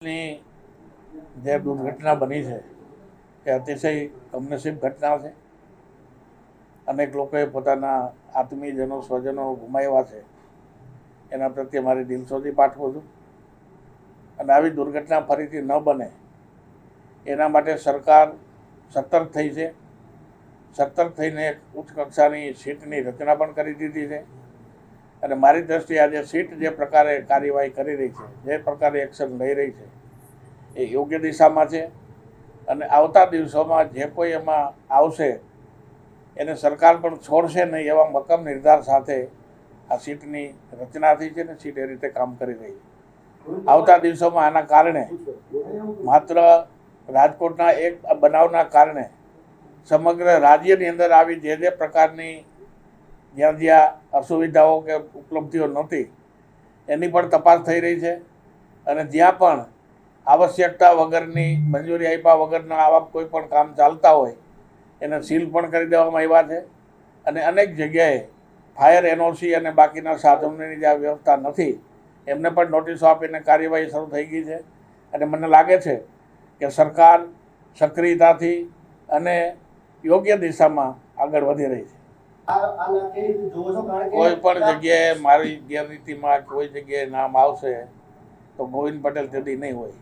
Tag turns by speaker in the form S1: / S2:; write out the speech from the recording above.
S1: ની જે દુર્ઘટના બની છે એ અતિશય કમનસીબ ઘટના છે. અનેક લોકોએ પોતાના આત્મીયજનો સ્વજનો ગુમાવ્યા છે. એના પ્રત્યે મારી દિલસોજી પાઠવું છું અને આવી દુર્ઘટના ફરીથી ન બને એના માટે સરકાર સતર્ક થઈ છે. સતર્ક થઈને એક ઉચ્ચ કક્ષાની સીટની રચના પણ કરી દીધી છે અને મારી દ્રષ્ટિએ આજે સીટ જે પ્રકારે કાર્યવાહી કરી રહી છે, જે પ્રકારે એક્શન લઈ રહી છે એ યોગ્ય દિશામાં છે અને આવતા દિવસોમાં જે કોઈ એમાં આવશે એને સરકાર પણ છોડશે નહીં એવા મક્કમ નિર્ધાર સાથે આ સીટની રચના થઈ છે ને સીટ એ રીતે કામ કરી રહી છે. આવતા દિવસોમાં આના કારણે માત્ર રાજકોટના એક બનાવના કારણે સમગ્ર રાજ્યની અંદર આવી જે પ્રકારની જ્યાં અસુવિધાઓ કે ઉપલબ્ધિઓ નહોતી એની પણ તપાસ થઈ રહી છે અને જ્યાં પણ આવશ્યકતા વગરની મંજૂરી આપ્યા વગરના આવા કોઈ પણ કામ ચાલતા હોય એને સીલ પણ કરી દેવામાં આવ્યા છે અને અનેક જગ્યાએ ફાયર એનઓસી અને બાકીના સાધનોની જે વ્યવસ્થા નથી એમને પણ નોટિસો આપીને કાર્યવાહી શરૂ થઈ ગઈ છે અને મને લાગે છે કે સરકાર સક્રિયતાથી અને યોગ્ય દિશામાં આગળ વધી રહી છે. કોઈ પણ જગ્યાએ મારી ગેરરીતિમાં કોઈ જગ્યાએ નામ આવશે તો ગોવિંદ પટેલ તેદી નહીં હોય.